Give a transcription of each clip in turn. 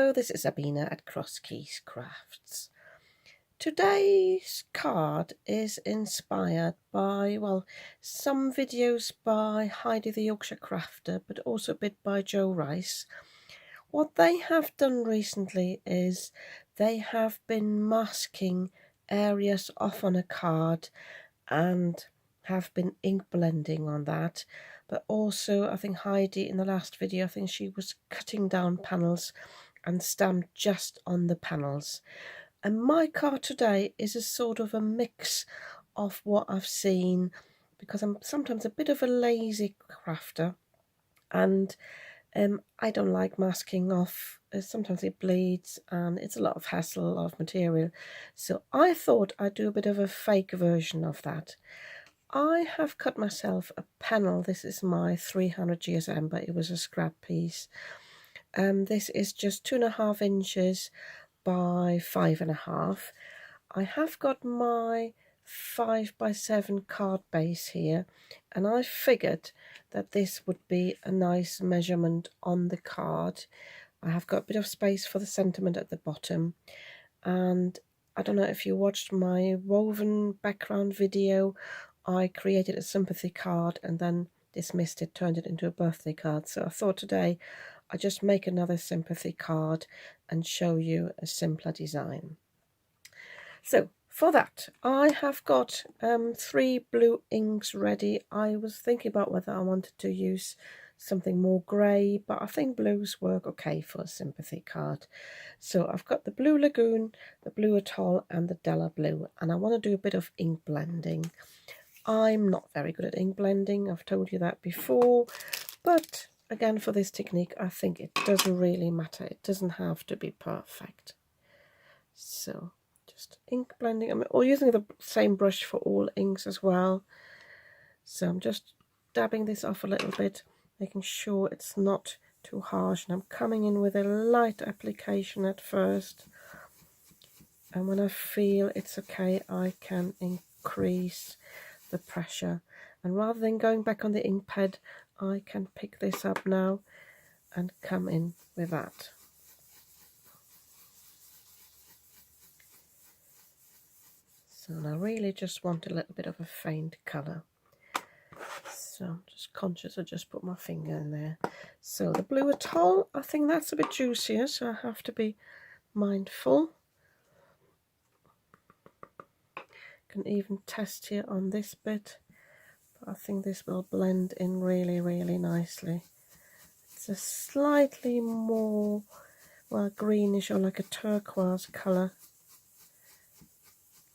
Hello, this is Lavinia at Cross Keys Crafts. Today's card is inspired by, well, some videos by Heidi the Yorkshire Crafter, but also a bit by Joe Rice. What they have done recently is they have been masking areas off on a card and have been ink blending on that. But also, I think Heidi in the last video, I think she was cutting down panels and stamped just on the panels. And my card today is a sort of a mix of what I've seen, because I'm sometimes a bit of a lazy crafter and I don't like masking off. Sometimes it bleeds and it's a lot of hassle, a lot of material. So I thought I'd do a bit of a fake version of that. I have cut myself a panel. This is my 300 GSM, but it was a scrap piece. This is just 2.5 inches by 5.5. I have got my 5x7 card base here, and I figured that this would be a nice measurement on the card. I have got a bit of space for the sentiment at the bottom, and I don't know if you watched my woven background video. I created a sympathy card and then dismissed it, turned it into a birthday card. So I thought today I'd just make another sympathy card and show you a simpler design. So for that, I have got 3 blue inks ready. I was thinking about whether I wanted to use something more grey, but I think blues work okay for a sympathy card. So I've got the Blue Lagoon, the Blue Atoll and the Della Blue, and I want to do a bit of ink blending. I'm not very good at ink blending, I've told you that before, but again, for this technique, I think it doesn't really matter. It doesn't have to be perfect. So just ink blending. I'm using the same brush for all inks as well. So I'm just dabbing this off a little bit, making sure it's not too harsh. And I'm coming in with a light application at first. And when I feel it's okay, I can increase the pressure. And rather than going back on the ink pad, I can pick this up now and come in with that. So I really just want a little bit of a faint colour. So I'm just conscious I just put my finger in there. So the Blue Atoll, I think that's a bit juicier, so I have to be mindful. Can even test here on this bit, but I think this will blend in really, really nicely. It's a slightly more, well, greenish or like a turquoise colour.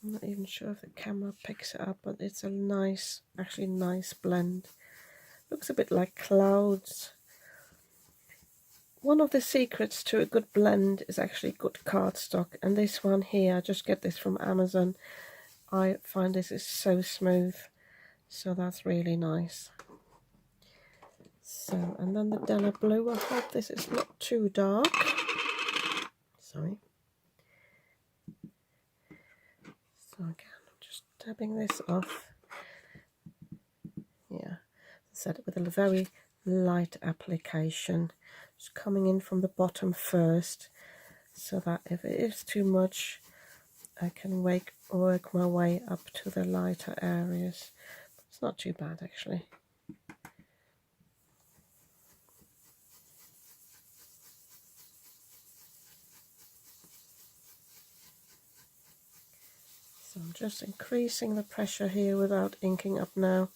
I'm not even sure if the camera picks it up, but it's a nice, actually nice blend. Looks a bit like clouds. One of the secrets to a good blend is actually good cardstock, and this one here, I just get this from Amazon. I find this is so smooth, so that's really nice. So, and then the Della Blue, I hope this is not too dark. Sorry. So again, I'm just dabbing this off. Yeah, set it with a very light application. Just coming in from the bottom first, so that if it is too much, I can work my way up to the lighter areas. It's not too bad actually. So I'm just increasing the pressure here without inking up now.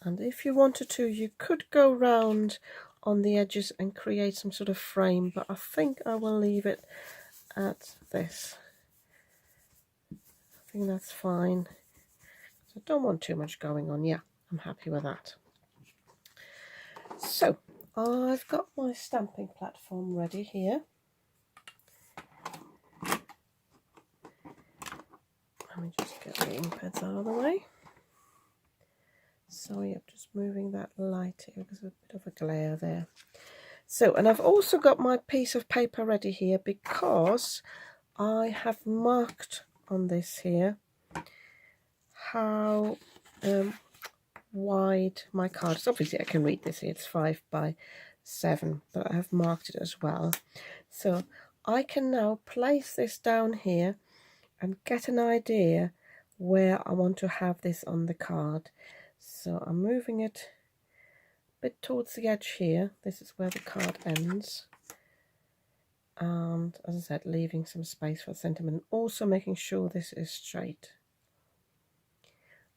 And if you wanted to, you could go round on the edges and create some sort of frame, but I think I will leave it at this. I think that's fine. So I don't want too much going on. Yeah, I'm happy with that. So I've got my stamping platform ready here. Let me just get the ink pads out of the way. Sorry, I'm just moving that light here because there's a bit of a glare there. So, and I've also got my piece of paper ready here because I have marked on this here how wide my card is. Obviously I can read this here, it's 5 by 7, but I have marked it as well. So I can now place this down here and get an idea where I want to have this on the card. So I'm moving it a bit towards the edge here. This is where the card ends. And as I said, leaving some space for sentiment, also making sure this is straight.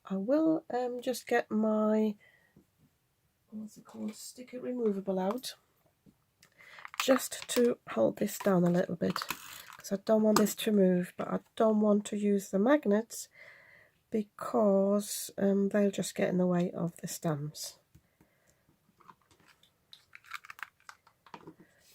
I will just get my, what's it called, sticker removable out, just to hold this down a little bit, because I don't want this to move, but I don't want to use the magnets because they'll just get in the way of the stamps.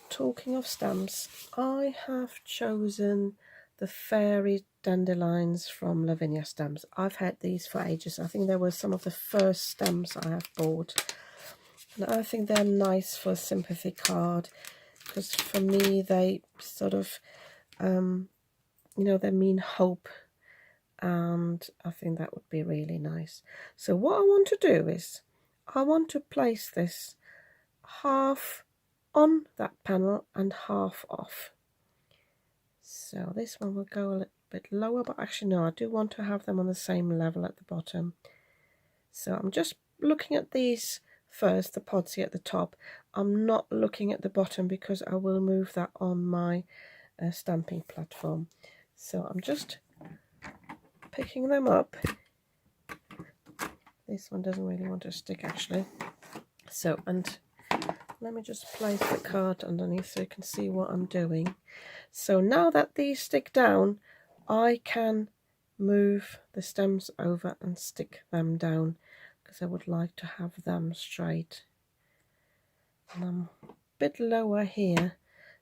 Talking of stamps, I have chosen the fairy dandelions from Lavinia stamps. I've had these for ages. I think they were some of the first stamps I have bought. And I think they're nice for a sympathy card, because for me they sort of, you know, they mean hope. And I think that would be really nice. So what I want to do is, I want to place this half on that panel and half off. So this one will go a little bit lower, but actually no, I do want to have them on the same level at the bottom. So I'm just looking at these first, the pods here at the top. I'm not looking at the bottom because I will move that on my stamping platform. So I'm just picking them up. This one doesn't really want to stick actually. So, and let me just place the card underneath so you can see what I'm doing. So now that these stick down, I can move the stems over and stick them down, because I would like to have them straight. And I'm a bit lower here,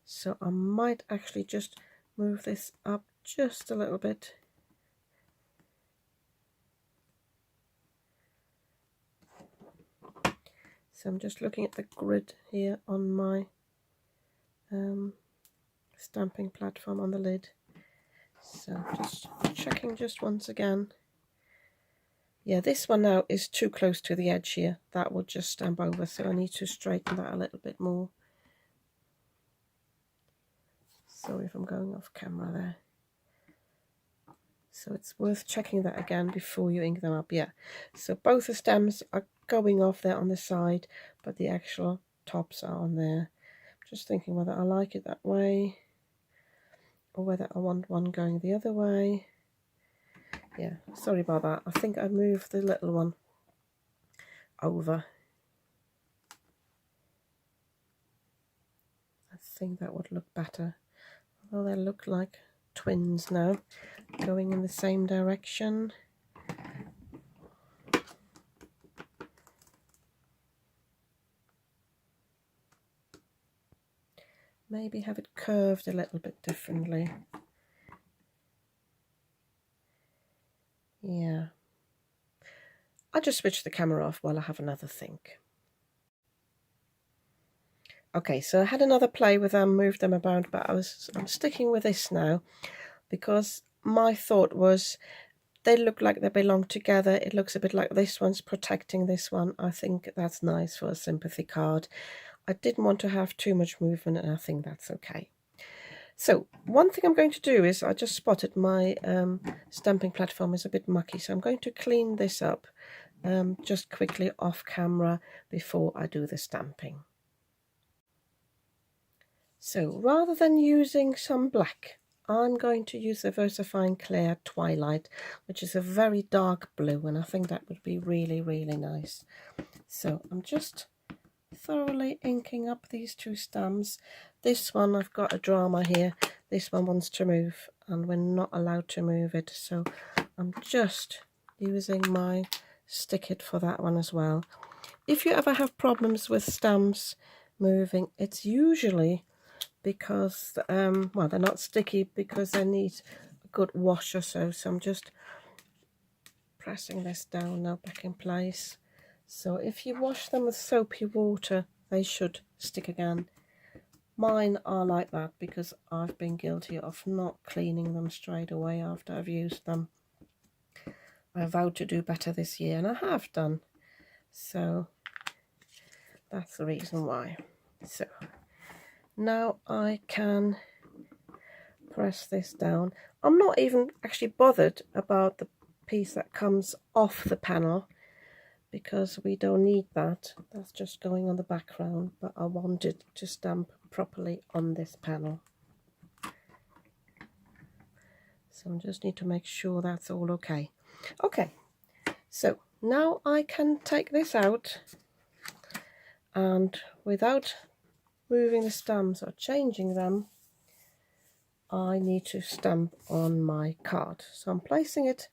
so I might actually just move this up just a little bit. So I'm just looking at the grid here on my stamping platform on the lid. So just checking just once again. Yeah, this one now is too close to the edge here. That would just stamp over, so I need to straighten that a little bit more. Sorry if I'm going off camera there. So it's worth checking that again before you ink them up. Yeah, so both the stems are going off there on the side, but the actual tops are on there. Just thinking whether I like it that way or whether I want one going the other way. Yeah, sorry about that. I think I moved the little one over. I think that would look better. Although they look like twins now, going in the same direction. Maybe have it curved a little bit differently. Yeah. I'll just switch the camera off while I have another think. Okay, so I had another play with them, moved them about, but I'm sticking with this now, because my thought was they look like they belong together. It looks a bit like this one's protecting this one. I think that's nice for a sympathy card. I didn't want to have too much movement, and I think that's okay. So one thing I'm going to do is, I just spotted my stamping platform is a bit mucky, so I'm going to clean this up just quickly off camera before I do the stamping. So rather than using some black, I'm going to use the VersaFine Clear Twilight, which is a very dark blue, and I think that would be really, really nice. So I'm just thoroughly inking up these two stamps. This one, I've got a drama here. This one wants to move, and we're not allowed to move it. So I'm just using my stick it for that one as well. If you ever have problems with stamps moving, it's usually because well, they're not sticky, because they need a good wash or so. So I'm just pressing this down now back in place. So if you wash them with soapy water, they should stick again. Mine are like that because I've been guilty of not cleaning them straight away after I've used them. I vowed to do better this year, and I have done. So that's the reason why. So now I can press this down. I'm not even actually bothered about the piece that comes off the panel, because we don't need that. That's just going on the background, but I wanted to stamp properly on this panel. So I just need to make sure that's all okay. Okay, so now I can take this out, and without moving the stamps or changing them, I need to stamp on my card. So I'm placing it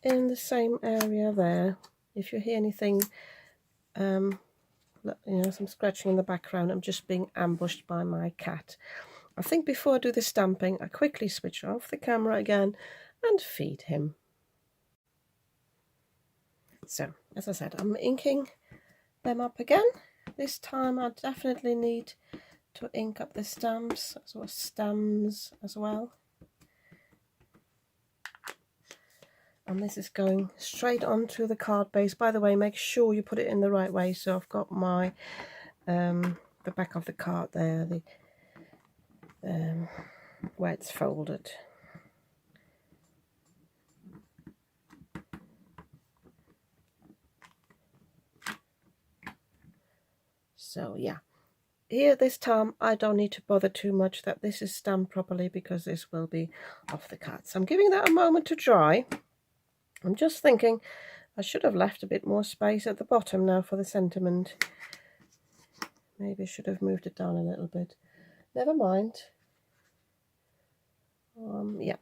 in the same area there. If you hear anything, you know, some scratching in the background, I'm just being ambushed by my cat. I think before I do the stamping, I quickly switch off the camera again and feed him. So, as I said, I'm inking them up again. This time I definitely need to ink up the stems as well. And this is going straight onto the card base. By the way, make sure you put it in the right way. So I've got my the back of the card there, the where it's folded. So yeah, here this time I don't need to bother too much that this is stamped properly, because this will be off the card. So I'm giving that a moment to dry. I'm just thinking I should have left a bit more space at the bottom now for the sentiment. Maybe I should have moved it down a little bit. Never mind. Yeah,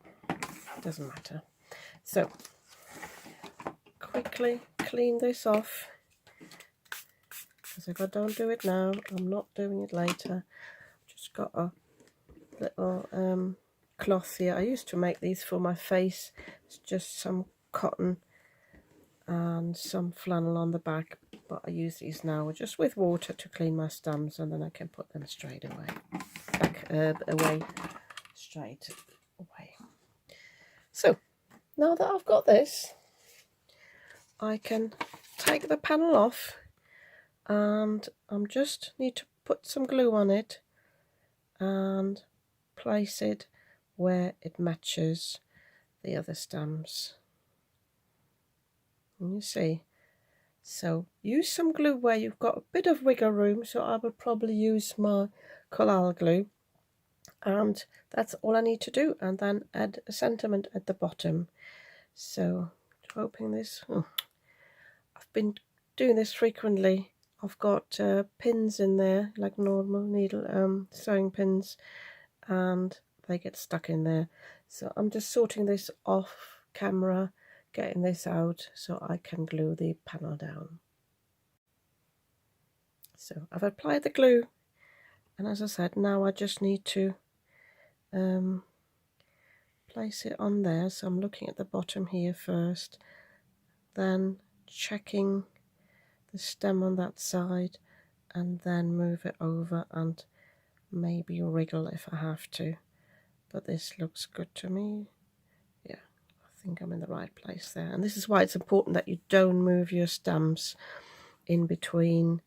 doesn't matter. So quickly clean this off, because if I don't do it now, I'm not doing it later. Just got a little cloth here. I used to make these for my face. It's just some cotton and some flannel on the back, but I use these now just with water to clean my stamps, and then I can put them straight away, straight away. So now that I've got this, I can take the panel off, and I just need to put some glue on it and place it where it matches the other stamps. And you see, so use some glue where you've got a bit of wiggle room. So I would probably use my collal glue, and that's all I need to do, and then add a sentiment at the bottom. So hoping this, I've been doing this frequently. I've got pins in there, like normal needle sewing pins, and they get stuck in there. So I'm just sorting this off camera, getting this out so I can glue the panel down. So I've applied the glue, and as I said, now I just need to place it on there. So I'm looking at the bottom here first, then checking the stem on that side, and then move it over and maybe wriggle if I have to. But this looks good to me. Yeah, I think I'm in the right place there. And this is why it's important that you don't move your stamps in between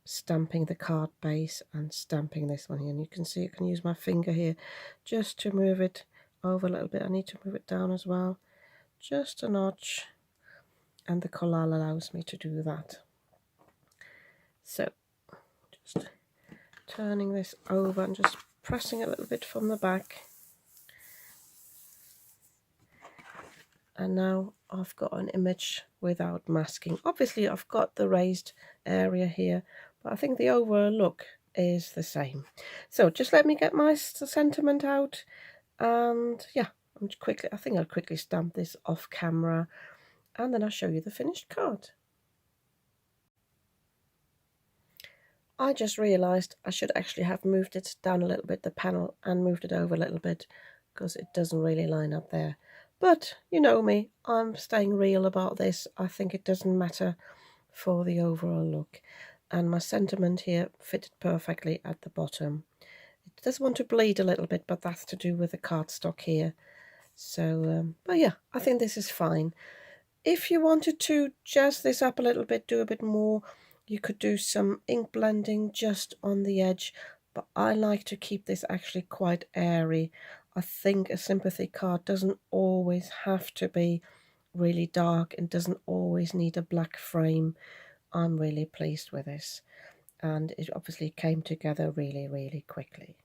stamping the card base and stamping this one here. And you can see I can use my finger here just to move it over a little bit. I need to move it down as well, just a notch, and the collal allows me to do that. So just turning this over and just pressing a little bit from the back, and now I've got an image without masking. Obviously I've got the raised area here, but I think the overall look is the same. So just let me get my sentiment out, and yeah, I think I'll quickly stamp this off camera, and then I'll show you the finished card. I just realised I should actually have moved it down a little bit, the panel, and moved it over a little bit, because it doesn't really line up there. But you know me, I'm staying real about this. I think it doesn't matter for the overall look. And my sentiment here fitted perfectly at the bottom. It does want to bleed a little bit, but that's to do with the cardstock here. So, but yeah, I think this is fine. If you wanted to jazz this up a little bit, do a bit more, you could do some ink blending just on the edge, but I like to keep this actually quite airy. I think a sympathy card doesn't always have to be really dark and doesn't always need a black frame. I'm really pleased with this, and it obviously came together really quickly.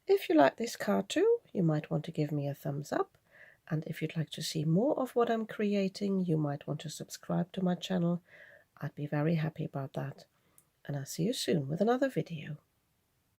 If you like this card too, you might want to give me a thumbs up, and if you'd like to see more of what I'm creating, you might want to subscribe to my channel. I'd be very happy about that, and I'll see you soon with another video.